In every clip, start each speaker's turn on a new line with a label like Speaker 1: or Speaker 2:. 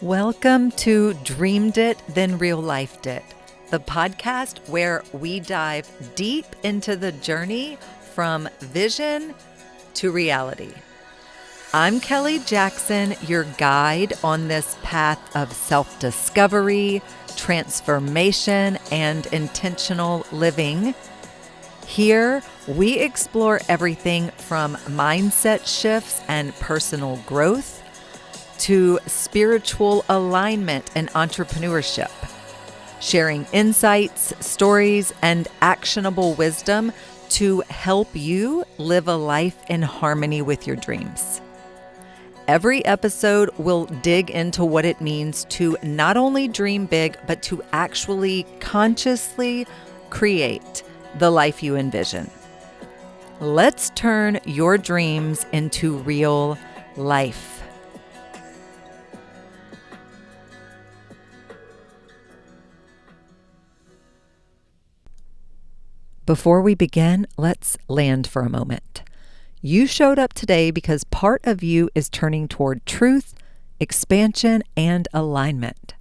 Speaker 1: Welcome to Dreamed It, Then Real Lifed It, the podcast where we dive deep into the journey from vision to reality. I'm Kelly Jackson, your guide on this path of self-discovery, transformation, and intentional living. Here, we explore everything from mindset shifts and personal growth to spiritual alignment and entrepreneurship, sharing insights, stories, and actionable wisdom to help you live a life in harmony with your dreams. Every episode will dig into what it means to not only dream big, but to actually consciously create the life you envision. Let's turn your dreams into real life. Before we begin, let's land for a moment. You showed up today because part of you is turning toward truth, expansion, and alignment.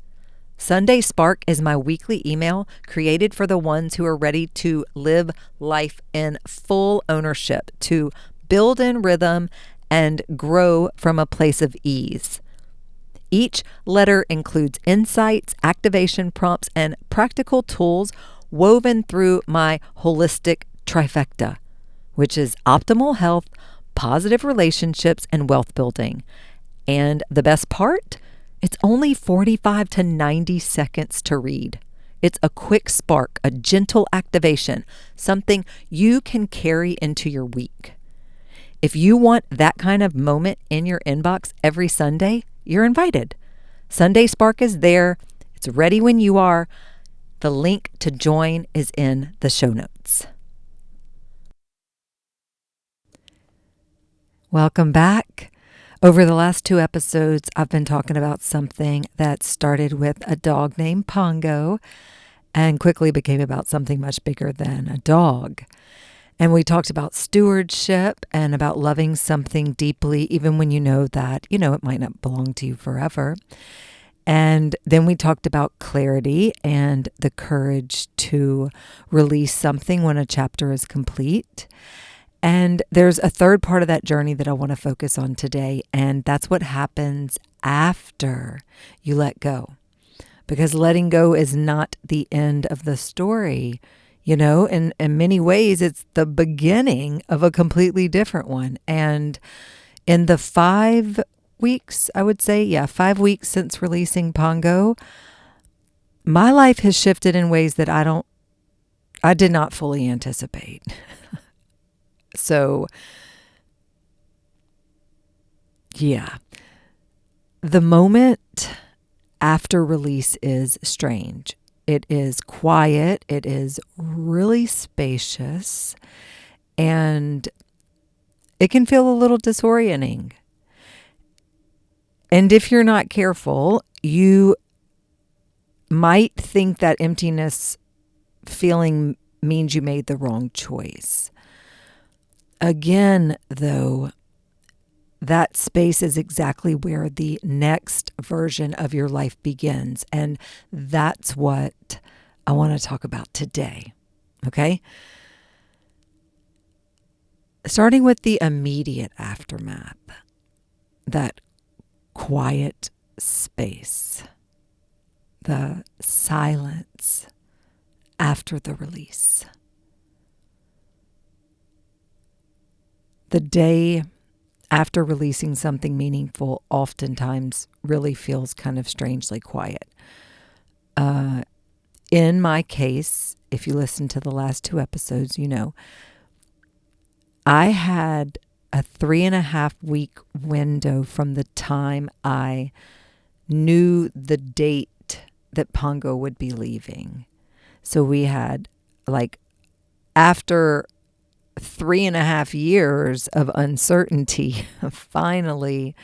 Speaker 1: Sunday Spark is my weekly email created for the ones who are ready to live life in full ownership, to build in rhythm and grow from a place of ease. Each letter includes insights, activation prompts, and practical tools woven through my holistic trifecta, which is optimal health, positive relationships, and wealth building. And the best part? It's only 45 to 90 seconds to read. It's a quick spark, a gentle activation, something you can carry into your week. If you want that kind of moment in your inbox every Sunday, you're invited. Sunday Spark is there. It's ready when you are. The link to join is in the show notes. Welcome back. Over the last 2 episodes, I've been talking about something that started with a dog named Pongo and quickly became about something much bigger than a dog. And we talked about stewardship and about loving something deeply, even when you know that, it might not belong to you forever. And then we talked about clarity and the courage to release something when a chapter is complete. And there's a third part of that journey that I want to focus on today, and that's what happens after you let go. Because letting go is not the end of the story. In many ways, it's the beginning of a completely different one. And in the 5 weeks, I would say, 5 weeks since releasing Pongo, my life has shifted in ways that I did not fully anticipate. So, the moment after release is strange. It is quiet. It is really spacious, and it can feel a little disorienting. And if you're not careful, you might think that emptiness feeling means you made the wrong choice. Again, though, that space is exactly where the next version of your life begins. And that's what I want to talk about today. Okay? Starting with the immediate aftermath, that quiet space, the silence after the release. The day after releasing something meaningful oftentimes really feels kind of strangely quiet. In my case, if you listen to the last 2 episodes, I had a 3.5 week window from the time I knew the date that Pongo would be leaving. So we had after 3.5 years of uncertainty, finally,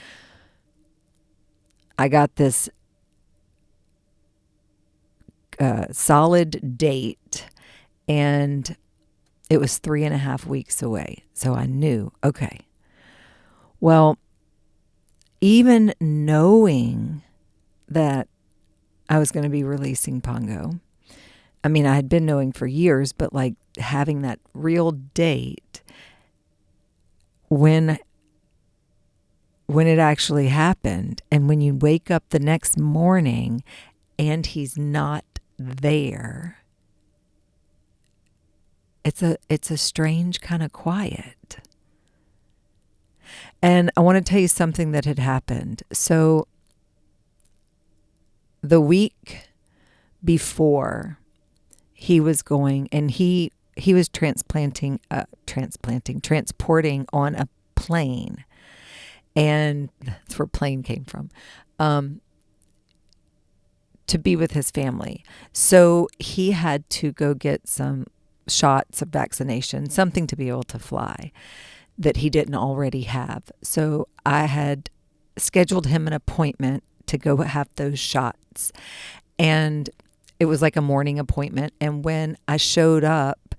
Speaker 1: I got this solid date, and it was 3.5 weeks away. So I knew, okay, well, even knowing that I was going to be releasing Pongo. I mean, I had been knowing for years, but like having that real date when it actually happened, and when you wake up the next morning and he's not there, it's a strange kind of quiet. And I want to tell you something that had happened. So the week before he was going, and he was transporting on a plane, and that's where plane came from, to be with his family. So he had to go get some shots of vaccination, something to be able to fly that he didn't already have. So I had scheduled him an appointment to go have those shots. And it was like a morning appointment. And when I showed up,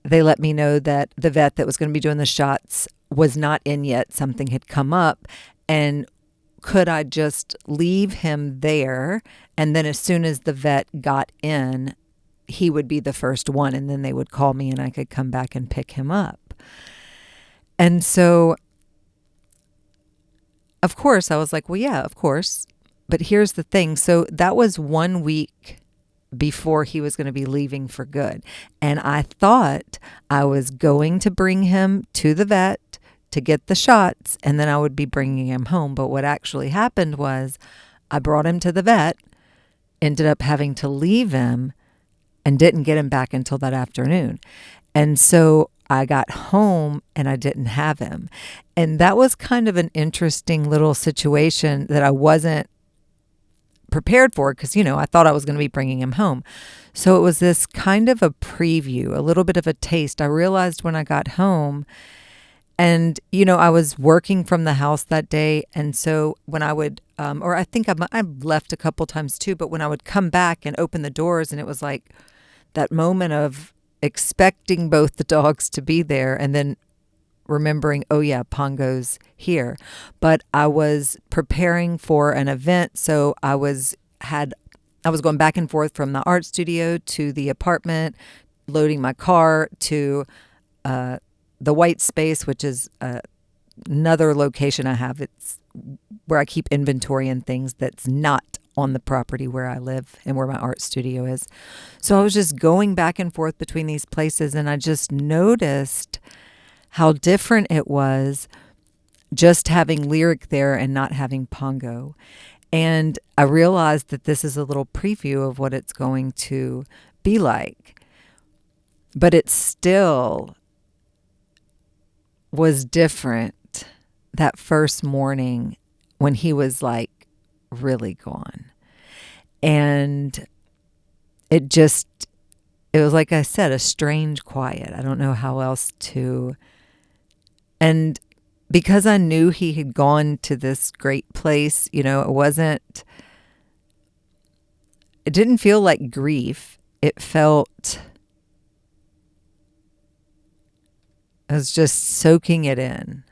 Speaker 1: they let me know that the vet that was going to be doing the shots was not in yet. Something had come up. And could I just leave him there? And then as soon as the vet got in, he would be the first one. And then they would call me and I could come back and pick him up. And so, of course, I was like, well, yeah, of course. But here's the thing. So that was 1 week before he was going to be leaving for good. And I thought I was going to bring him to the vet to get the shots, and then I would be bringing him home. But what actually happened was I brought him to the vet, ended up having to leave him, and didn't get him back until that afternoon. And so I got home and I didn't have him. And that was kind of an interesting little situation that I wasn't prepared for, because, I thought I was going to be bringing him home. So it was this kind of a preview, a little bit of a taste. I realized when I got home, and, I was working from the house that day. And so when I would, or I think I've left a couple times too, but when I would come back and open the doors, and it was like that moment of expecting both the dogs to be there and then remembering, oh yeah, Pongo's here. But I was preparing for an event. So I was going back and forth from the art studio to the apartment, loading my car to the white space, which is another location I have. It's where I keep inventory and things that's not on the property where I live and where my art studio is. So I was just going back and forth between these places, and I just noticed how different it was just having Lyric there and not having Pongo. And I realized that this is a little preview of what it's going to be like. But it still was different that first morning when he was like really gone. And it was like I said, a strange quiet. I don't know how else to. And because I knew he had gone to this great place, it didn't feel like grief. I was just soaking it in.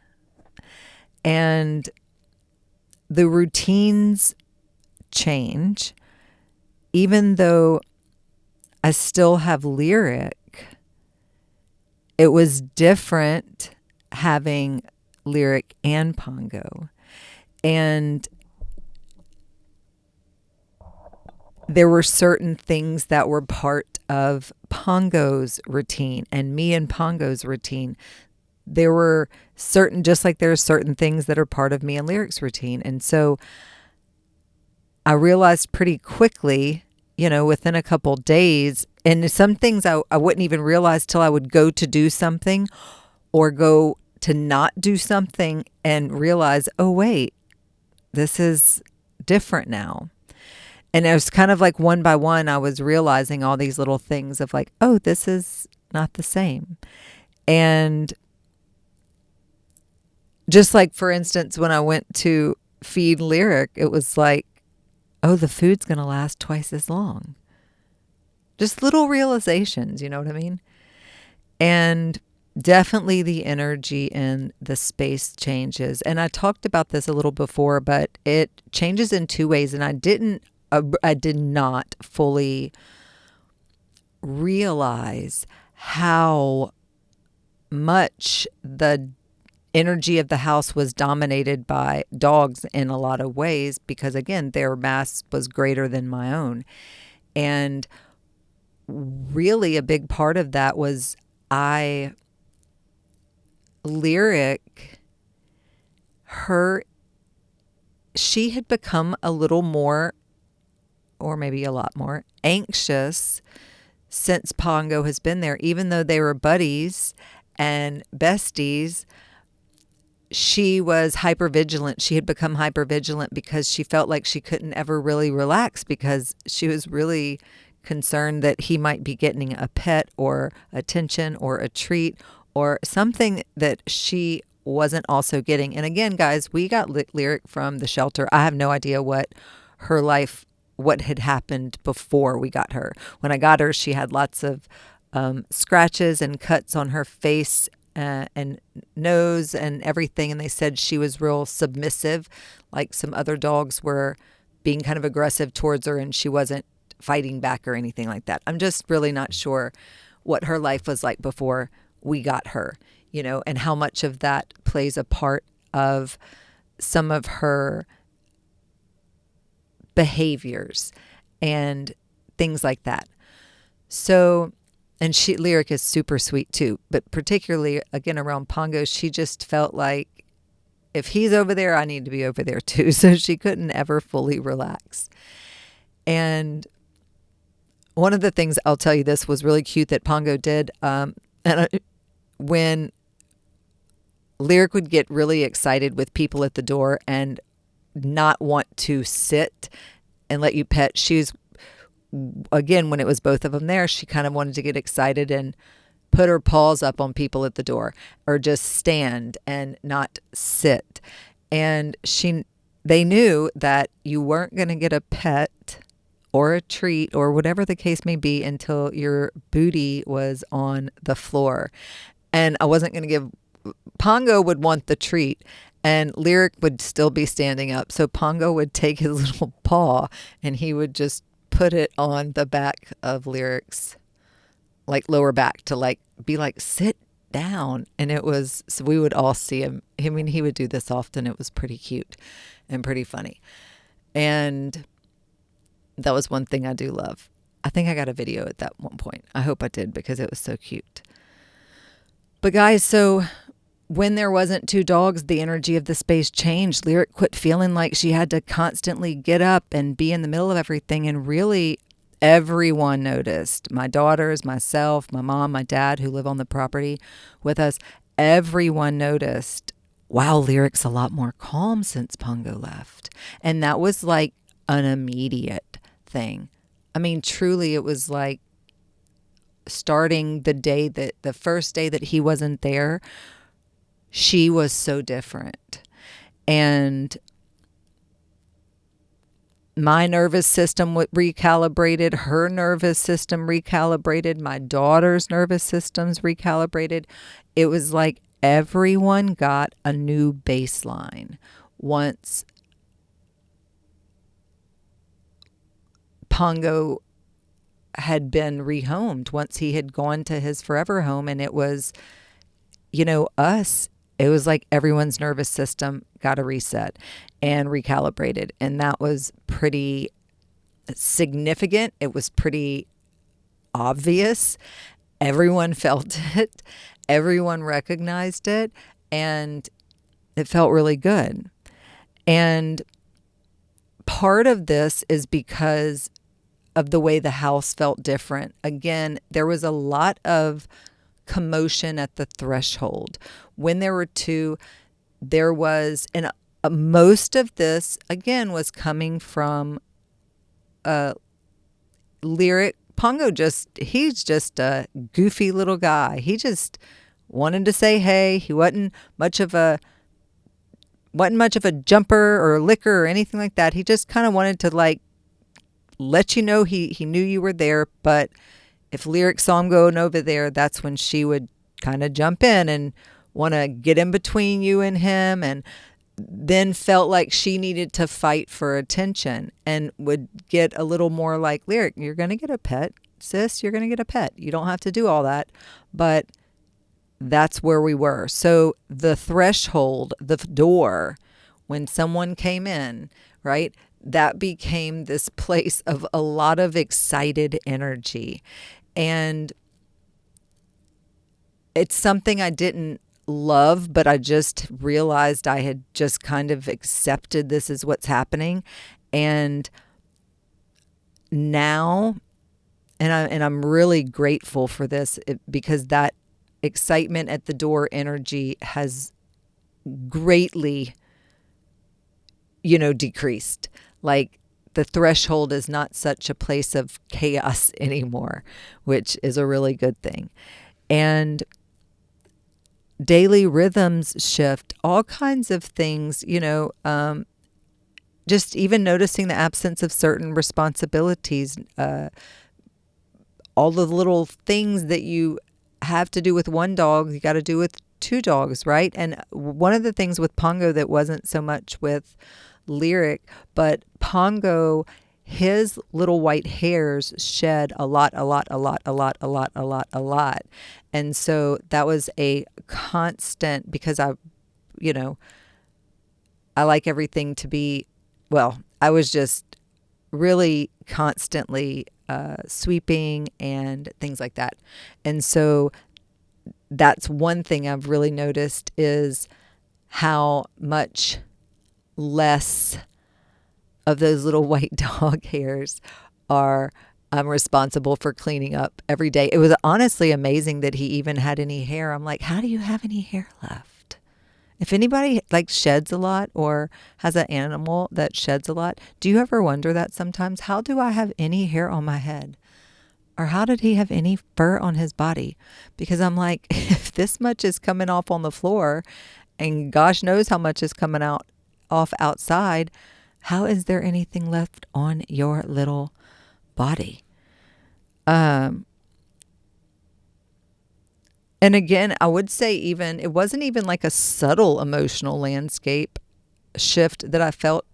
Speaker 1: And the routines change. Even though I still have Lyric, it was different having Lyric and Pongo. And there were certain things that were part of Pongo's routine and me and Pongo's routine. There were certain, just like there are certain things that are part of me and Lyric's routine. And so I realized pretty quickly, within a couple days, and some things I wouldn't even realize till I would go to do something or go to not do something and realize, oh, wait, this is different now. And it was kind of like one by one, I was realizing all these little things of like, oh, this is not the same. And just like, for instance, when I went to feed Lyric, it was like, oh, the food's going to last twice as long. Just little realizations, you know what I mean? And definitely the energy in the space changes. And I talked about this a little before, but it changes in two ways. And I did not fully realize how much the energy of the house was dominated by dogs in a lot of ways, because again, their mass was greater than my own. And really a big part of that was I Lyric, she had become a little more, or maybe a lot more, anxious since Pongo has been there. Even though they were buddies and besties, she was hypervigilant. She had become hypervigilant because she felt like she couldn't ever really relax, because she was really concerned that he might be getting a pet or attention or a treat or something that she wasn't also getting. And again, guys, we got Lyric from the shelter. I have no idea what had happened before we got her. When I got her, she had lots of scratches and cuts on her face and nose and everything. And they said she was real submissive, like some other dogs were being kind of aggressive towards her, and she wasn't fighting back or anything like that. I'm just really not sure what her life was like before we got her, and how much of that plays a part of some of her behaviors and things like that. So, and Lyric is super sweet too, but particularly again around Pongo, she just felt like if he's over there, I need to be over there too. So she couldn't ever fully relax. And one of the things, I'll tell you, this was really cute that Pongo did. When Lyric would get really excited with people at the door and not want to sit and let you pet, again, when it was both of them there, she kind of wanted to get excited and put her paws up on people at the door, or just stand and not sit. And they knew that you weren't going to get a pet or a treat or whatever the case may be until your booty was on the floor. And I wasn't going to give, Pongo would want the treat and Lyric would still be standing up. So Pongo would take his little paw and he would just put it on the back of Lyric's lower back to be like, sit down. And so we would all see him. I mean, he would do this often. It was pretty cute and pretty funny. And that was one thing I do love. I think I got a video at that one point. I hope I did, because it was so cute. But guys, so when there wasn't two dogs, the energy of the space changed. Lyric quit feeling like she had to constantly get up and be in the middle of everything. And really, everyone noticed. My daughters, myself, my mom, my dad, who live on the property with us, everyone noticed, wow, Lyric's a lot more calm since Pongo left. And that was like an immediate thing. I mean, truly, it was like starting the first day that he wasn't there, she was so different. And my nervous system recalibrated, her nervous system recalibrated, my daughter's nervous systems recalibrated. It was like everyone got a new baseline once Pongo had been rehomed, once he had gone to his forever home. And it was, it was like everyone's nervous system got a reset and recalibrated. And that was pretty significant. It was pretty obvious. Everyone felt it. Everyone recognized it. And it felt really good. And part of this is because of the way the house felt different. Again, there was a lot of commotion at the threshold. When there were two, there was, and most of this, again, was coming from Lyric. Pongo he's just a goofy little guy. He just wanted to say hey. He wasn't much of a jumper or licker or anything like that. He just kind of wanted to let you know he knew you were there. But if Lyric saw him going over there, that's when she would kind of jump in and want to get in between you and him, and then felt like she needed to fight for attention and would get a little more like, Lyric, you're going to get a pet, sis, you're going to get a pet. You don't have to do all that. But that's where we were. So the threshold, the door, when someone came in, right, that became this place of a lot of excited energy. And it's something I didn't love, but I just realized I had just kind of accepted this is what's happening. And now, and I'm really grateful for this, because that excitement at the door energy has greatly, decreased. Like, the threshold is not such a place of chaos anymore, which is a really good thing. And daily rhythms shift, all kinds of things, just even noticing the absence of certain responsibilities, all the little things that you have to do with one dog, you got to do with two dogs, right? And one of the things with Pongo that wasn't so much with Lyric, but Pongo, his little white hairs shed a lot. And so that was a constant, because I like everything to be, I was just really constantly sweeping and things like that. And so that's one thing I've really noticed, is how much less of those little white dog hairs I'm responsible for cleaning up every day. It was honestly amazing that he even had any hair. I'm like, how do you have any hair left? If anybody sheds a lot or has an animal that sheds a lot, do you ever wonder that sometimes? How do I have any hair on my head? Or how did he have any fur on his body? Because I'm like, if this much is coming off on the floor, and gosh knows how much is coming off outside, how is there anything left on your little body? And again, I would say it wasn't even like a subtle emotional landscape shift that I felt,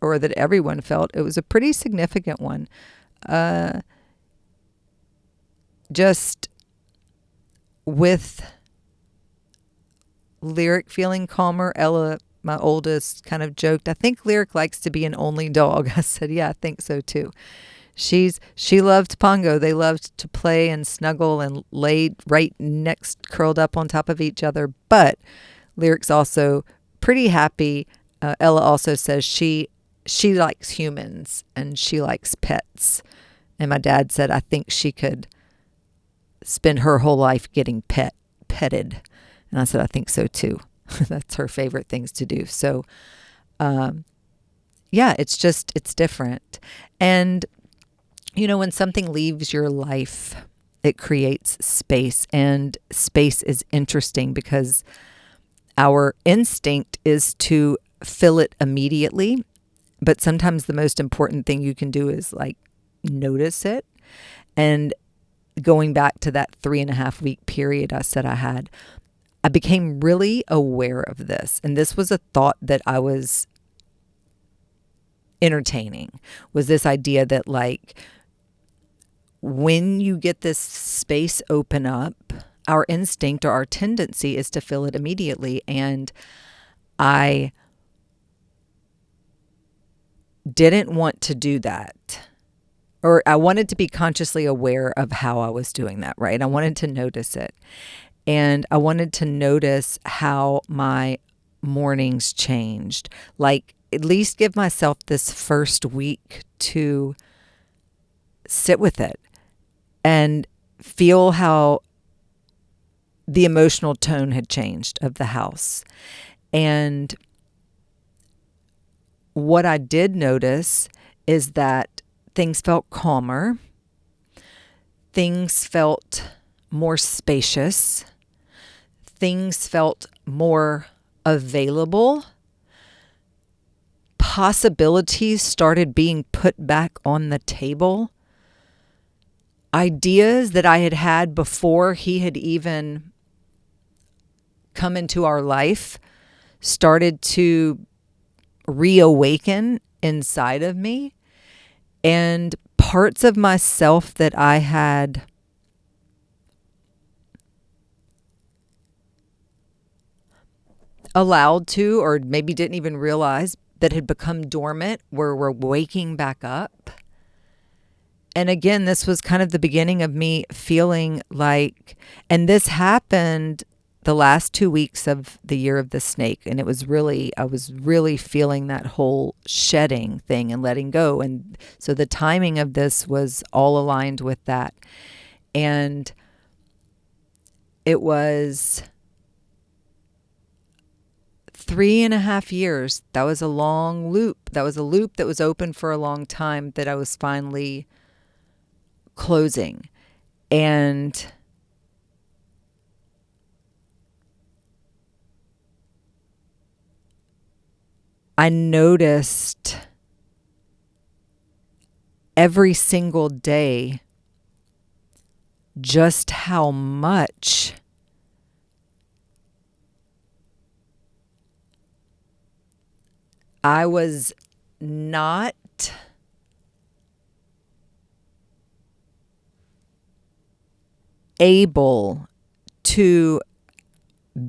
Speaker 1: or that everyone felt. It was a pretty significant one. Just with Lyric feeling calmer, Ella, my oldest, kind of joked, I think Lyric likes to be an only dog. I said, yeah, I think so too. She loved Pongo. They loved to play and snuggle and lay right next, curled up on top of each other. But Lyric's also pretty happy. Ella also says she likes humans and she likes pets. And my dad said, I think she could spend her whole life getting petted. And I said, I think so too. That's her favorite things to do. So, it's different. And, when something leaves your life, it creates space. And space is interesting because our instinct is to fill it immediately. But sometimes the most important thing you can do is notice it. And going back to that 3.5 week period I said I had, I became really aware of this. And this was a thought that I was entertaining, was this idea that when you get this space open up, our instinct or our tendency is to fill it immediately. And I didn't want to do that. Or I wanted to be consciously aware of how I was doing that, right? I wanted to notice it. And I wanted to notice how my mornings changed. At least give myself this first week to sit with it and feel how the emotional tone had changed of the house. And what I did notice is that things felt calmer. Things felt more spacious. Things felt more available. Possibilities started being put back on the table. Ideas that I had had before he had even come into our life started to reawaken inside of me, and parts of myself that I had allowed to, or maybe didn't even realize that had become dormant, were waking back up. And again, this was kind of the beginning of me feeling like, and this happened the last 2 weeks of the year of the snake. And I was really feeling that whole shedding thing and letting go. And so the timing of this was all aligned with that. And it was 3.5 years. That was a long loop. That was a loop that was open for a long time that I was finally closing. And I noticed every single day just how much I was not able to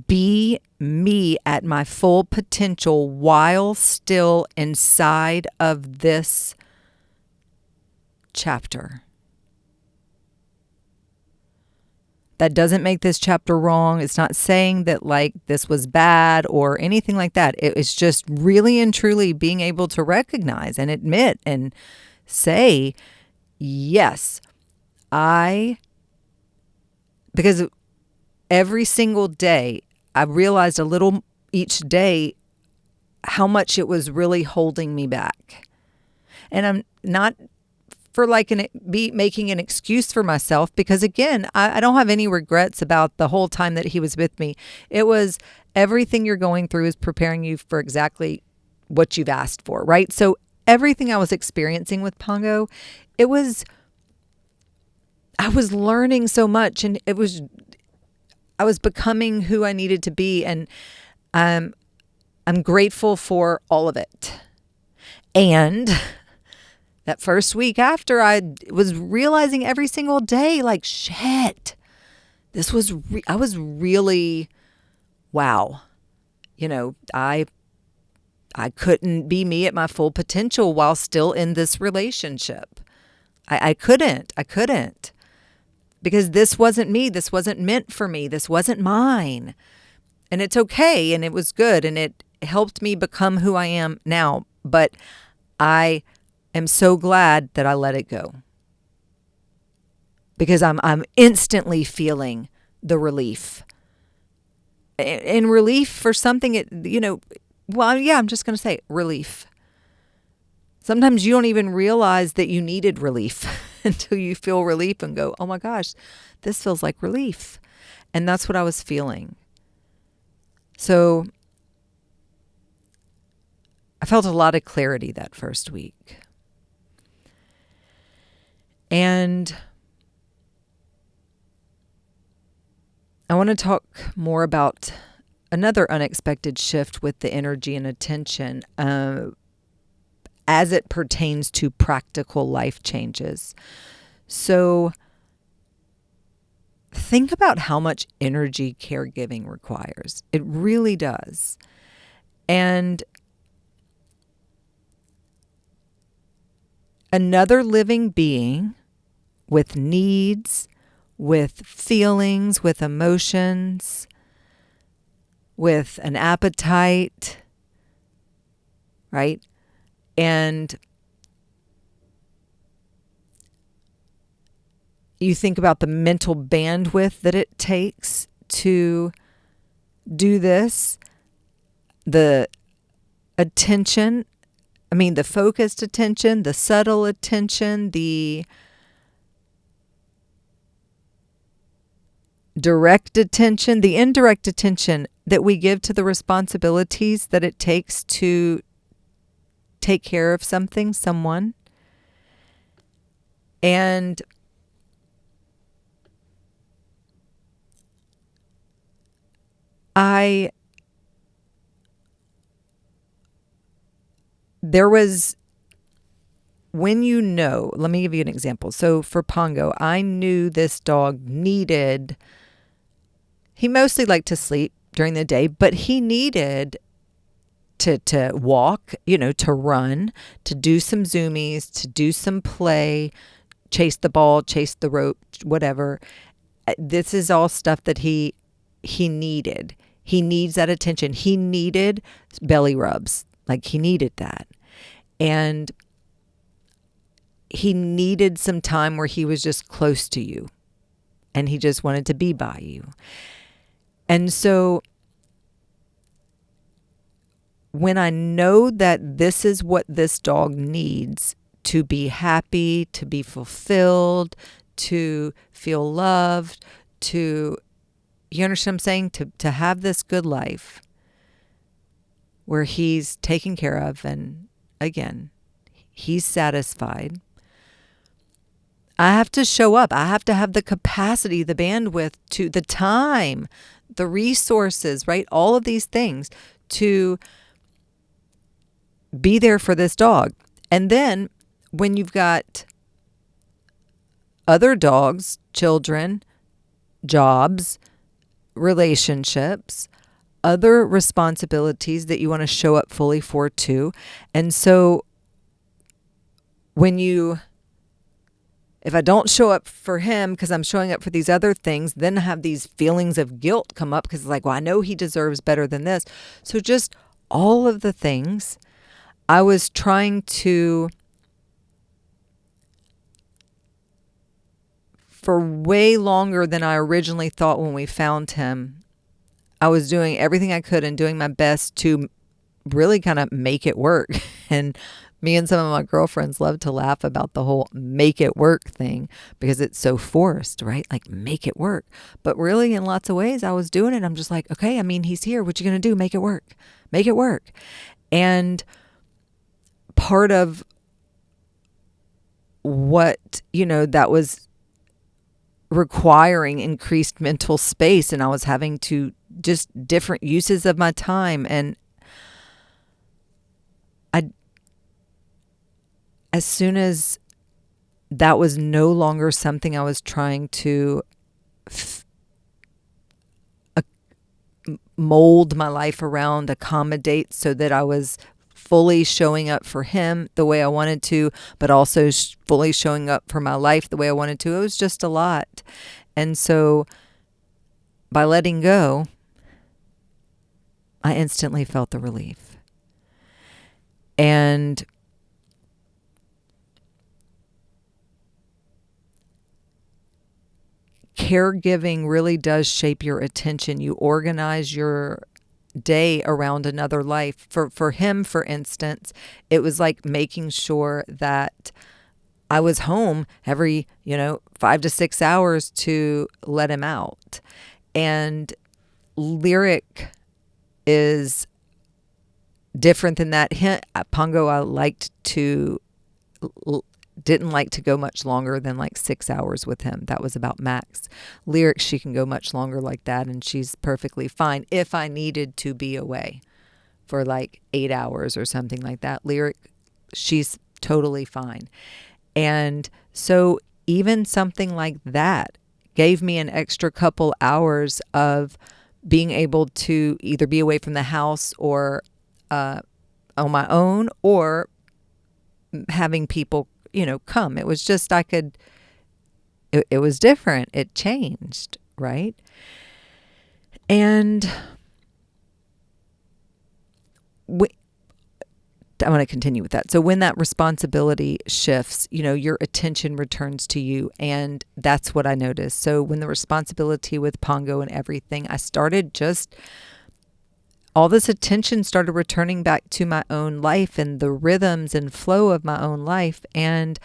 Speaker 1: be me at my full potential while still inside of this chapter. That doesn't make this chapter wrong. It's not saying that like this was bad or anything like that. It's just really and truly being able to recognize and admit and say, yes, because every single day I realized a little each day how much it was really holding me back. And I'm not for like making an excuse for myself, because again, I don't have any regrets about the whole time that he was with me. It was everything you're going through is preparing you for exactly what you've asked for, right? So everything I was experiencing with Pongo, I was learning so much, and I was becoming who I needed to be, and I'm grateful for all of it. And that first week after, I was realizing every single day, like, shit, I was really, wow. I couldn't be me at my full potential while still in this relationship. I couldn't, because this wasn't me. This wasn't meant for me. This wasn't mine. And it's okay. And it was good. And it helped me become who I am now. But I am so glad that I let it go, because I'm instantly feeling the relief, and relief for something, I'm just going to say relief. Sometimes you don't even realize that you needed relief until you feel relief and go, oh my gosh, this feels like relief. And that's what I was feeling. So I felt a lot of clarity that first week. And I want to talk more about another unexpected shift with the energy and attention as it pertains to practical life changes. So think about how much energy caregiving requires. It really does. And another living being with needs, with feelings, with emotions, with an appetite, right? And you think about the mental bandwidth that it takes to do this, the attention, the focused attention, the subtle attention, the direct attention, the indirect attention that we give to the responsibilities that it takes to take care of someone. And I there was when let me give you an example. So for Pongo, I knew this dog he mostly liked to sleep during the day, but he needed to walk, to run, to do some zoomies, to do some play, chase the ball, chase the rope, whatever. This is all stuff that he needed. He needs that attention. He needed belly rubs. Like he needed that. And he needed some time where he was just close to you and he just wanted to be by you. And so when I know that this is what this dog needs to be happy, to be fulfilled, to feel loved, you understand what I'm saying? To have this good life where he's taken care of and again, he's satisfied. I have to show up. I have to have the capacity, the bandwidth, the time, the resources, right? All of these things to be there for this dog. And then when you've got other dogs, children, jobs, relationships, other responsibilities that you want to show up fully for too. And so if I don't show up for him because I'm showing up for these other things, then I have these feelings of guilt come up because it's like, well, I know he deserves better than this. So just all of the things I was trying to, for way longer than I originally thought when we found him, I was doing everything I could and doing my best to really kind of make it work. And me and some of my girlfriends love to laugh about the whole make it work thing because it's so forced, right? Like make it work. But really in lots of ways I was doing it. I'm just like, okay, I mean, he's here. What you going to do? Make it work. Make it work. And part of what, that was requiring increased mental space, and I was having to just different uses of my time. And as soon as that was no longer something I was trying to mold my life around, accommodate so that I was fully showing up for him the way I wanted to, but also fully showing up for my life the way I wanted to. It was just a lot. And so by letting go, I instantly felt the relief. And caregiving really does shape your attention. You organize your day around another life. For him, for instance, it was like making sure that I was home every, 5 to 6 hours to let him out. And Lyric is different than that. Pongo, didn't like to go much longer than like 6 hours with him. That was about max. Lyric, she can go much longer like that, and she's perfectly fine if I needed to be away for like 8 hours or something like that. Lyric, she's totally fine. And so even something like that gave me an extra couple hours of being able to either be away from the house or on my own, or having people come. It was just, it was different. It changed, right? And I want to continue with that. So when that responsibility shifts, your attention returns to you. And that's what I noticed. So when the responsibility with Pongo and everything, all this attention started returning back to my own life and the rhythms and flow of my own life. And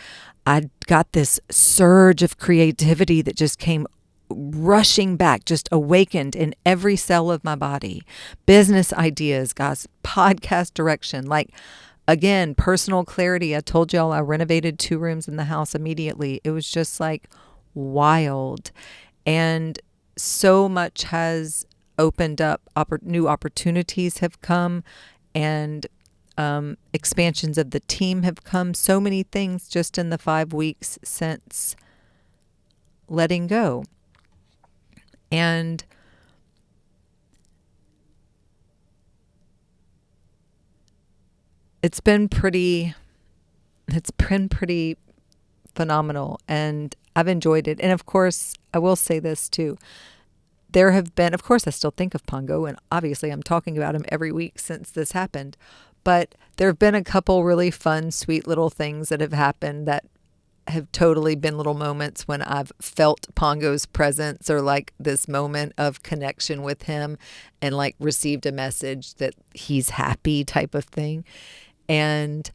Speaker 1: I got this surge of creativity that just came rushing back, just awakened in every cell of my body. Business ideas, guys, podcast direction, again, personal clarity. I told y'all I renovated 2 rooms in the house immediately. It was just wild. And so much has opened up, new opportunities have come, and expansions of the team have come. So many things just in the 5 weeks since letting go. And it's been pretty phenomenal, and I've enjoyed it. And of course, I will say this too. There have been, of course, I still think of Pongo, and obviously I'm talking about him every week since this happened. But there have been a couple really fun, sweet little things that have happened that have totally been little moments when I've felt Pongo's presence, or like this moment of connection with him, and like received a message that he's happy type of thing. And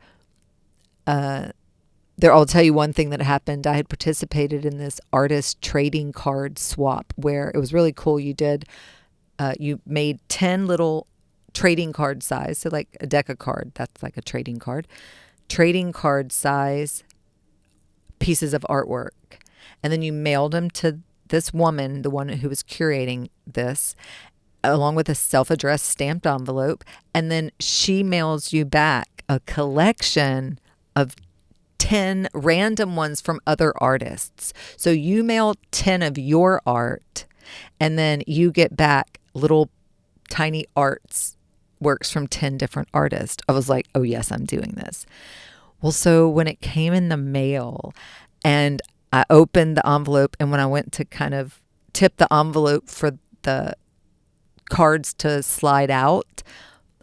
Speaker 1: I'll tell you one thing that happened. I had participated in this artist trading card swap where it was really cool. You made 10 little trading card size. So like a deck of card, that's like a trading card size pieces of artwork. And then you mailed them to this woman, the one who was curating this, along with a self-addressed stamped envelope. And then she mails you back a collection of 10 random ones from other artists. So you mail 10 of your art, and then you get back little tiny works from 10 different artists. I was like, oh yes, I'm doing this. Well, so when it came in the mail and I opened the envelope, and when I went to kind of tip the envelope for the cards to slide out,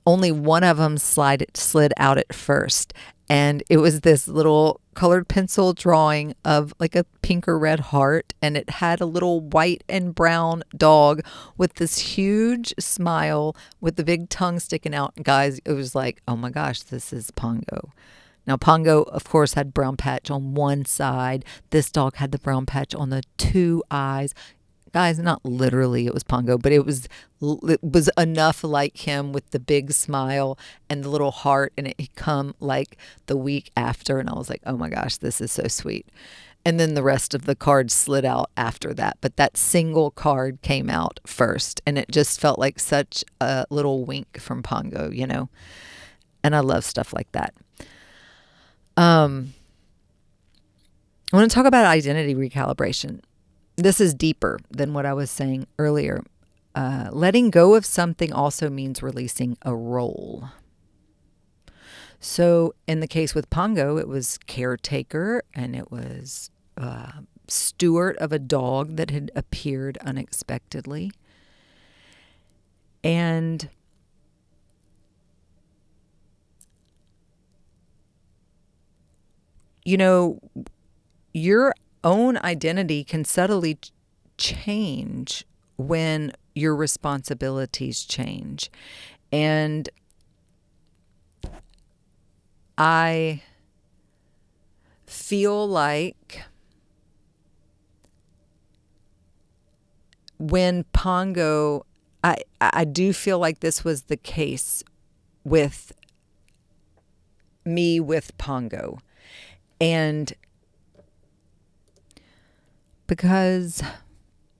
Speaker 1: only one of them slid out at first. And it was this little colored pencil drawing of like a pink or red heart. And it had a little white and brown dog with this huge smile with the big tongue sticking out. And guys, it was like, oh my gosh, this is Pongo. Now, Pongo, of course, had brown patch on one side. This dog had the brown patch on the two eyes. Guys, not literally it was Pongo, but it was enough like him with the big smile and the little heart, and it had come like the week after, and I was like, oh my gosh, this is so sweet. And then the rest of the cards slid out after that, but that single card came out first, and it just felt like such a little wink from Pongo, and I love stuff like that. I want to talk about identity recalibration. This is deeper than what I was saying earlier. Letting go of something also means releasing a role. So in the case with Pongo, it was caretaker, and it was steward of a dog that had appeared unexpectedly. And your own identity can subtly change when your responsibilities change. And I feel like when Pongo, I do feel like this was the case with me with Pongo. And because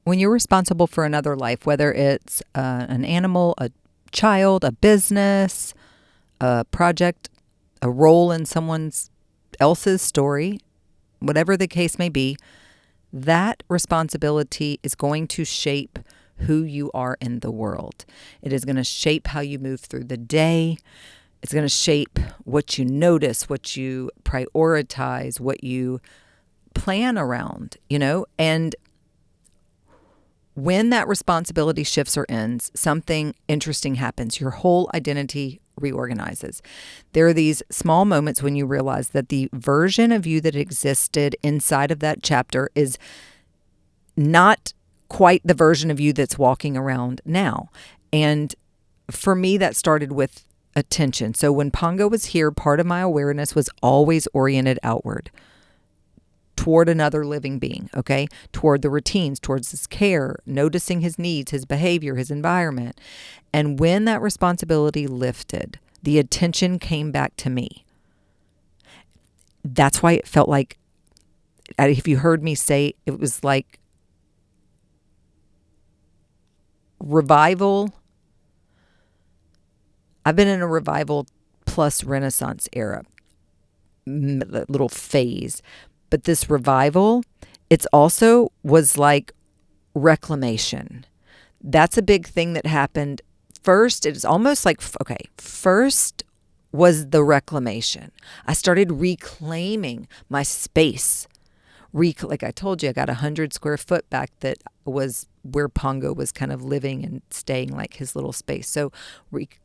Speaker 1: when you're responsible for another life, whether it's an animal, a child, a business, a project, a role in someone else's story, whatever the case may be, that responsibility is going to shape who you are in the world. It is going to shape how you move through the day. It's going to shape what you notice, what you prioritize, what you plan around, and when that responsibility shifts or ends, something interesting happens. Your whole identity reorganizes. There are these small moments when you realize that the version of you that existed inside of that chapter is not quite the version of you that's walking around now. And for me, that started with attention. So when Pongo was here, part of my awareness was always oriented outward toward another living being, okay? Toward the routines, towards his care, noticing his needs, his behavior, his environment. And when that responsibility lifted, the attention came back to me. That's why it felt like, if you heard me say, it was like revival. I've been in a revival plus Renaissance era, little phase. But this revival, it's also was like reclamation. That's a big thing that happened. First, it's almost like, okay, first was the reclamation. I started reclaiming my space. Like I told you, I got 100 square foot back that was where Pongo was kind of living and staying, like his little space. So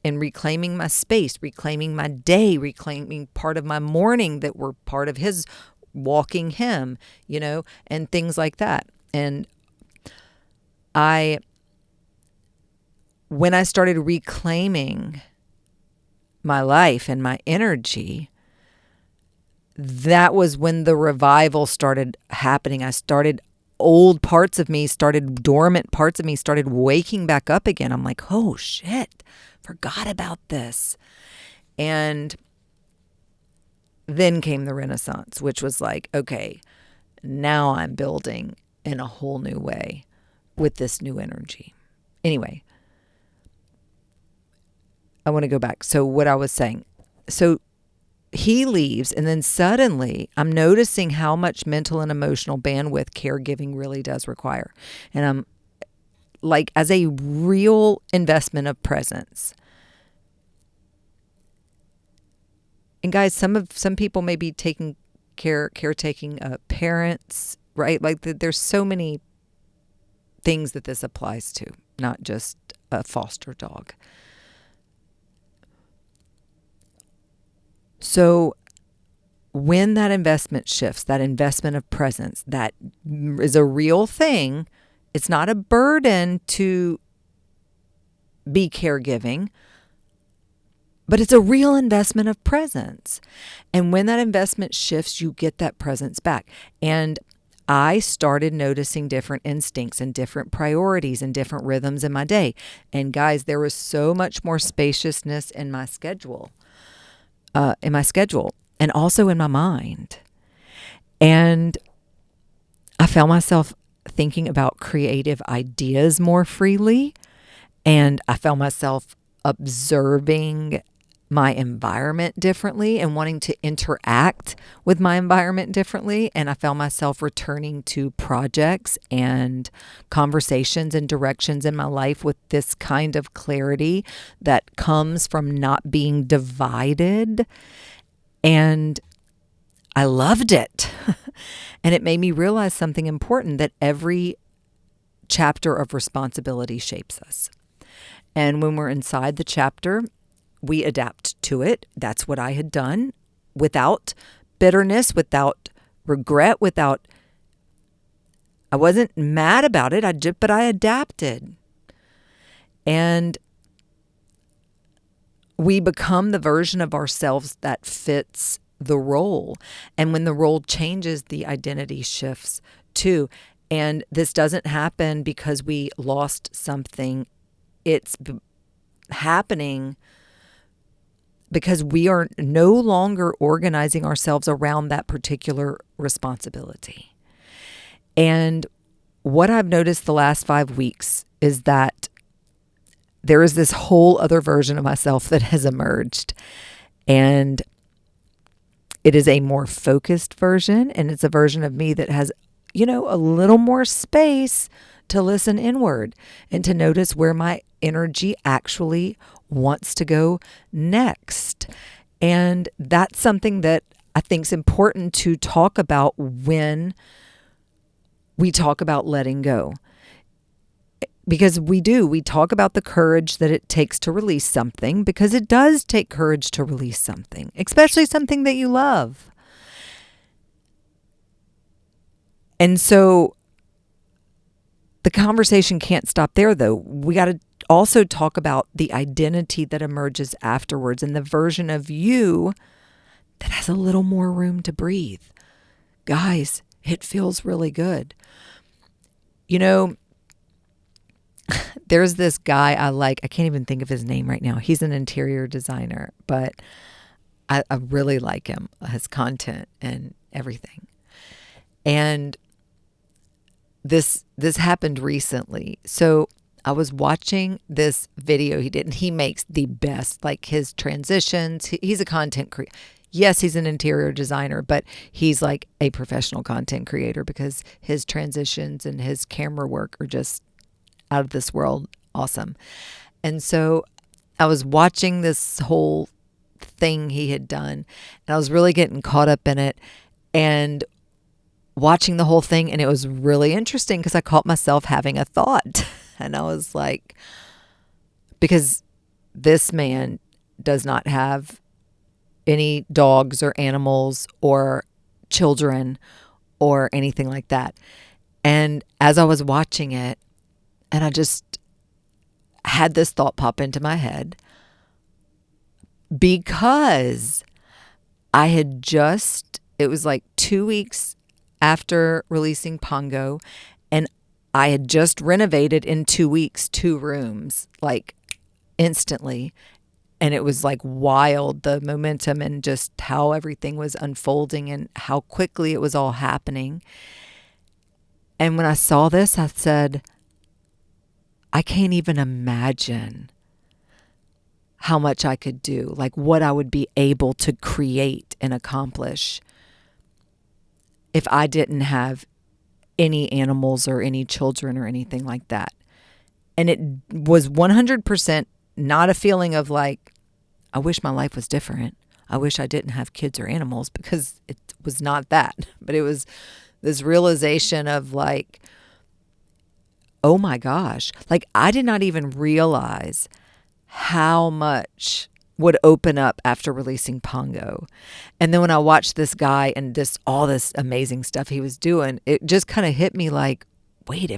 Speaker 1: in reclaiming my space, reclaiming my day, reclaiming part of my morning that were part of his walking him, and things like that. And when I started reclaiming my life and my energy, that was when the revival started happening. Old parts of me started, dormant parts of me started waking back up again. I'm like, oh shit, forgot about this. And then came the Renaissance, which was like, okay, now I'm building in a whole new way with this new energy. Anyway, I want to go back. So what I was saying, so he leaves, and then suddenly I'm noticing how much mental and emotional bandwidth caregiving really does require. And I'm like, as a real investment of presence. And guys, some people may be caretaking parents, right? Like there's so many things that this applies to, not just a foster dog. So when that investment shifts, that investment of presence, that is a real thing. It's not a burden to be caregiving, but it's a real investment of presence. And when that investment shifts, you get that presence back. And I started noticing different instincts and different priorities and different rhythms in my day. And guys, there was so much more spaciousness in my schedule. And also in my mind. And I found myself thinking about creative ideas more freely. And I found myself observing my environment differently and wanting to interact with my environment differently. And I found myself returning to projects and conversations and directions in my life with this kind of clarity that comes from not being divided. And I loved it. And it made me realize something important, that every chapter of responsibility shapes us. And when we're inside the chapter, we adapt to it. That's what I had done, without bitterness, without regret, I wasn't mad about it, but I adapted. And we become the version of ourselves that fits the role. And when the role changes, the identity shifts too. And this doesn't happen because we lost something. It's happening because we are no longer organizing ourselves around that particular responsibility. And what I've noticed the last 5 weeks is that there is this whole other version of myself that has emerged. And it is a more focused version, and it's a version of me that has, a little more space to listen inward and to notice where my energy actually wants to go next. And that's something that I think is important to talk about when we talk about letting go. Because we talk about the courage that it takes to release something, because it does take courage to release something, especially something that you love. And so the conversation can't stop there, though. We got to also talk about the identity that emerges afterwards and the version of you that has a little more room to breathe. Guys, it feels really good. There's this guy I like. I can't even think of his name right now. He's an interior designer, but I really like him, his content and everything. And this happened recently. So I was watching this video he did, and he makes the best, like his transitions. He's a content creator. Yes, he's an interior designer, but he's like a professional content creator because his transitions and his camera work are just out of this world awesome. And so I was watching this whole thing he had done, and I was really getting caught up in it and watching the whole thing. And it was really interesting because I caught myself having a thought. And I was like, because this man does not have any dogs or animals or children or anything like that. And as I was watching it, and I just had this thought pop into my head, because I had it was like 2 weeks after releasing Pongo, and I had just renovated in 2 weeks 2 rooms, like instantly. And it was like wild, the momentum and just how everything was unfolding and how quickly it was all happening. And when I saw this, I said, I can't even imagine how much I could do, like what I would be able to create and accomplish if I didn't have any animals or any children or anything like that. And it was 100% not a feeling of like, I wish my life was different. I wish I didn't have kids or animals, because it was not that. But it was this realization of like, oh my gosh, like I did not even realize how much would open up after releasing Pongo. And then when I watched this guy and all this amazing stuff he was doing, it just kind of hit me like, wait,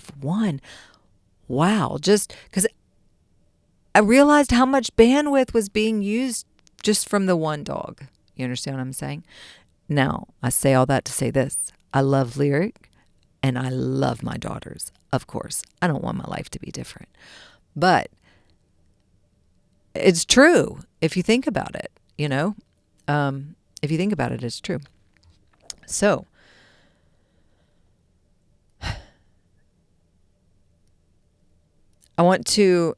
Speaker 1: wow, just because I realized how much bandwidth was being used just from the one dog. You understand what I'm saying? Now, I say all that to say this. I love Lyric and I love my daughters. Of course, I don't want my life to be different. But it's true if you think about it, if you think about it, it's true. So I want to,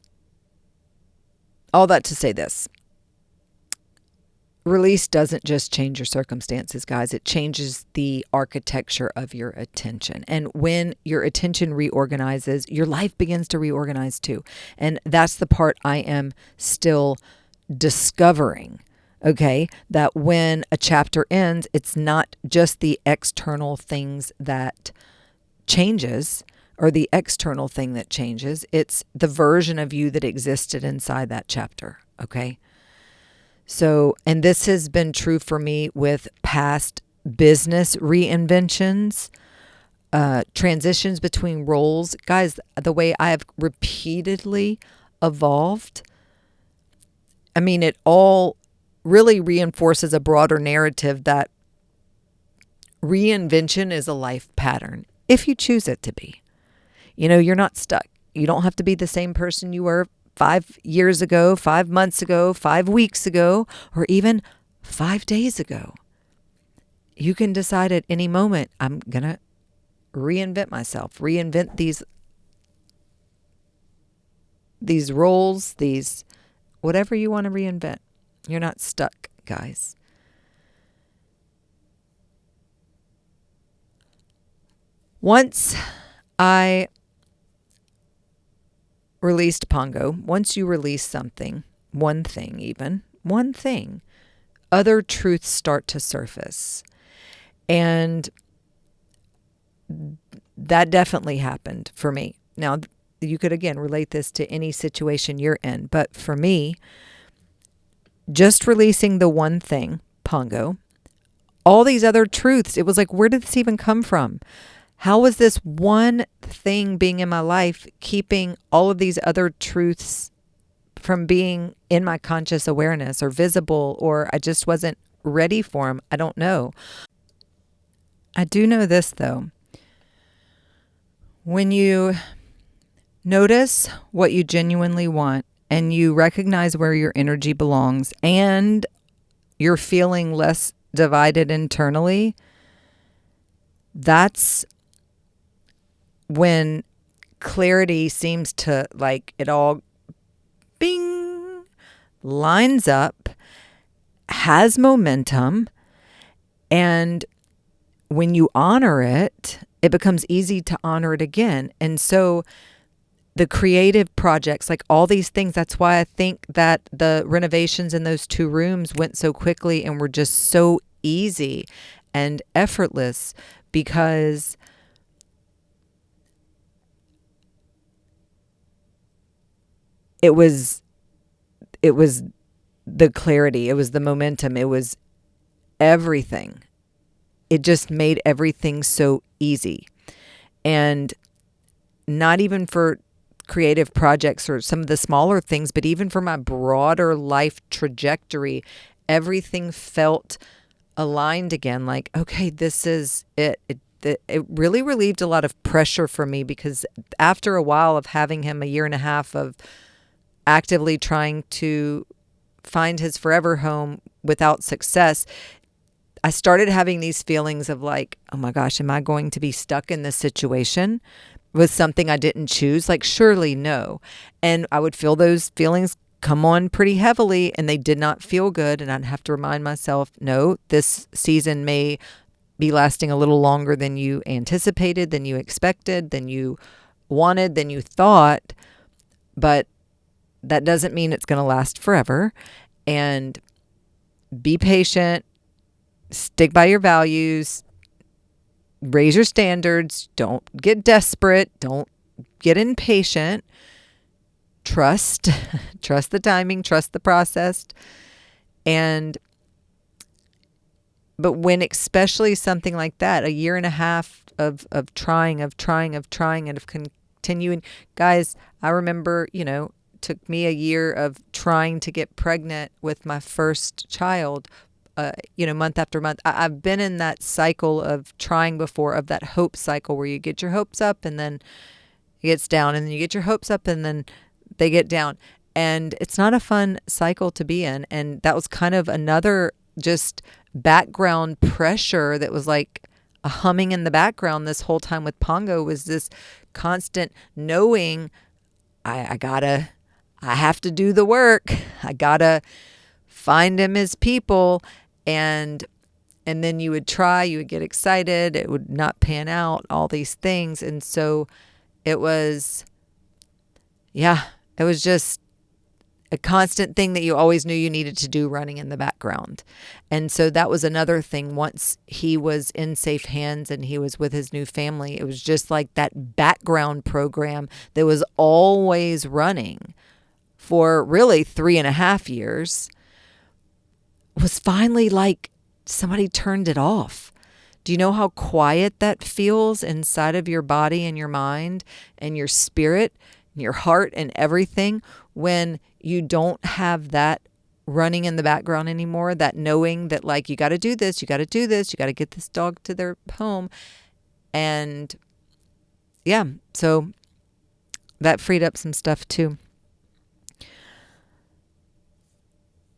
Speaker 1: all that to say this. Release doesn't just change your circumstances, guys. It changes the architecture of your attention. And when your attention reorganizes, your life begins to reorganize too. And that's the part I am still discovering, okay? That when a chapter ends, it's not just the external things that changes or the external thing that changes. It's the version of you that existed inside that chapter, okay? So, and this has been true for me with past business reinventions, transitions between roles. Guys, the way I have repeatedly evolved, I mean, it all really reinforces a broader narrative that reinvention is a life pattern, if you choose it to be. You're not stuck. You don't have to be the same person you were 5 years ago, 5 months ago, 5 weeks ago, or even 5 days ago. You can decide at any moment, I'm going to reinvent myself, reinvent these roles, these whatever you want to reinvent. You're not stuck, guys. Once I released Pongo, once you release something, one thing, other truths start to surface. And that definitely happened for me. Now, you could, again, relate this to any situation you're in. But for me, just releasing the one thing, Pongo, all these other truths, it was like, where did this even come from? How was this one thing being in my life keeping all of these other truths from being in my conscious awareness or visible, or I just wasn't ready for them? I don't know. I do know this, though. When you notice what you genuinely want and you recognize where your energy belongs and you're feeling less divided internally, that's when clarity seems to, like, it all bing lines up, has momentum, and when you honor it, it becomes easy to honor it again. And so the creative projects, like all these things, that's why I think that the renovations in those 2 rooms went so quickly and were just so easy and effortless, because it was the clarity, it was the momentum, it was everything. It just made everything so easy. And not even for creative projects or some of the smaller things, but even for my broader life trajectory, everything felt aligned again. Like, okay, this is it. It really relieved a lot of pressure for me, because after a while of having him, a year and a half of actively trying to find his forever home without success, I started having these feelings of like, oh my gosh, am I going to be stuck in this situation with something I didn't choose? Like, surely no. And I would feel those feelings come on pretty heavily, and they did not feel good. And I'd have to remind myself, no, this season may be lasting a little longer than you anticipated, than you expected, than you wanted, than you thought. But that doesn't mean it's going to last forever. And be patient, stick by your values, raise your standards, don't get desperate, don't get impatient, trust the timing, trust the process. But when especially something like that, a year and a half of trying, and of continuing, guys, I remember, took me a year of trying to get pregnant with my first child, month after month. I've been in that cycle of trying before, of that hope cycle where you get your hopes up and then it gets down, and then you get your hopes up and then they get down. And it's not a fun cycle to be in. And that was kind of another just background pressure that was like a humming in the background this whole time with Pongo, was this constant knowing I have to do the work. I gotta find him his people. And then you would try, you would get excited, it would not pan out, all these things. And so it was just a constant thing that you always knew you needed to do running in the background. And so that was another thing. Once he was in safe hands and he was with his new family, it was just like that background program that was always running for really 3.5 years was finally like somebody turned it off. Do you know how quiet that feels inside of your body and your mind and your spirit and your heart and everything when you don't have that running in the background anymore, that knowing that like, you got to do this, you got to do this, you got to get this dog to their home. And yeah, so that freed up some stuff too.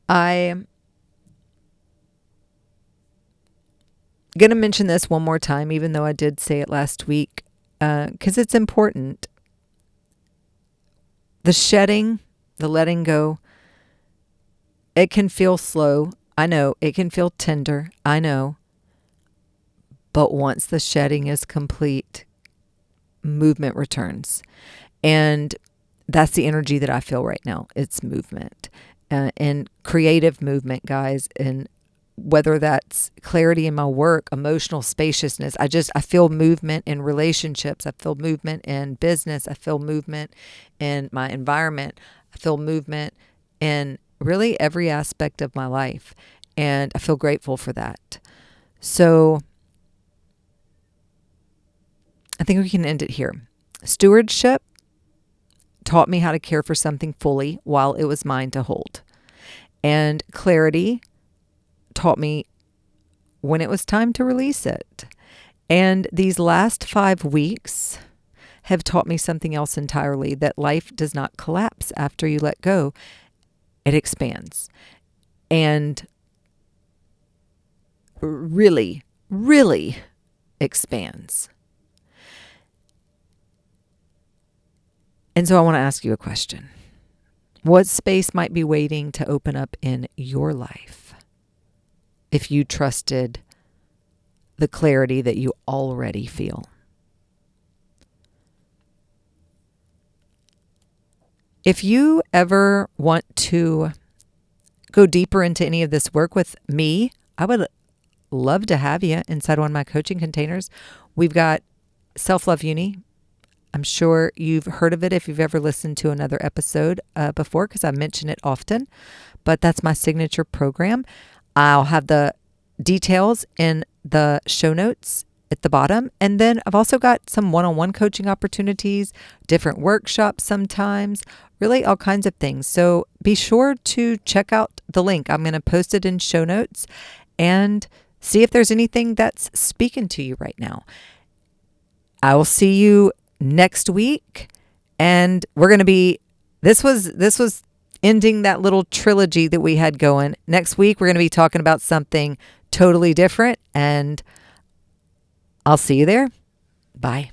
Speaker 1: I'm going to mention this one more time, even though I did say it last week, because it's important. The shedding, the letting go, it can feel slow. I know. It can feel tender. I know. But once the shedding is complete, movement returns. And that's the energy that I feel right now. It's movement. And creative movement, guys. And whether that's clarity in my work, emotional spaciousness. I feel movement in relationships. I feel movement in business. I feel movement in my environment. I feel movement in really every aspect of my life. And I feel grateful for that. So I think we can end it here. Stewardship taught me how to care for something fully while it was mine to hold. And clarity taught me when it was time to release it. And these last 5 weeks have taught me something else entirely, that life does not collapse after you let go. It expands. And really, really expands. And so I want to ask you a question. What space might be waiting to open up in your life if you trusted the clarity that you already feel? If you ever want to go deeper into any of this work with me, I would love to have you inside one of my coaching containers. We've got Self-Love Uni. I'm sure you've heard of it if you've ever listened to another episode before, because I mention it often, but that's my signature program. I'll have the details in the show notes at the bottom. And then I've also got some one-on-one coaching opportunities, different workshops sometimes, really all kinds of things. So be sure to check out the link. I'm going to post it in show notes and see if there's anything that's speaking to you right now. I will see you next week. And we're going to be, this was ending that little trilogy that we had going. Next week, we're going to be talking about something totally different, and I'll see you there. Bye.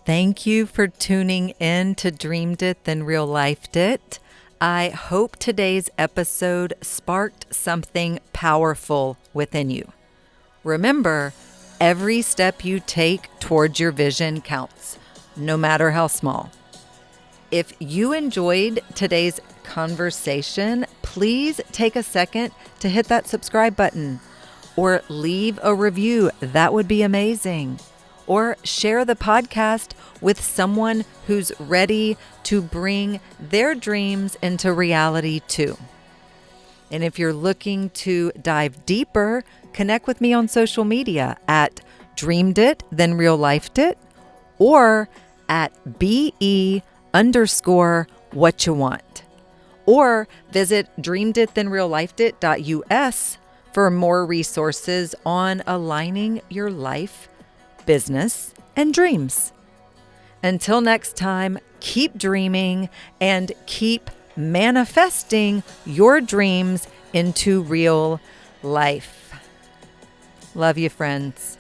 Speaker 1: Thank you for tuning in to Dreamed It, Then Real Lifed It. I hope today's episode sparked something powerful within you. Remember, every step you take towards your vision counts, no matter how small. If you enjoyed today's conversation, please take a second to hit that subscribe button or leave a review. That would be amazing. Or share the podcast with someone who's ready to bring their dreams into reality too. And if you're looking to dive deeper, connect with me on social media at Dreamed It, Then Real Lifed It, or at BE_what you want. Or visit dreameditthenreallifedit.us for more resources on aligning your life, business, and dreams. Until next time, keep dreaming and keep manifesting your dreams into real life. Love you, friends.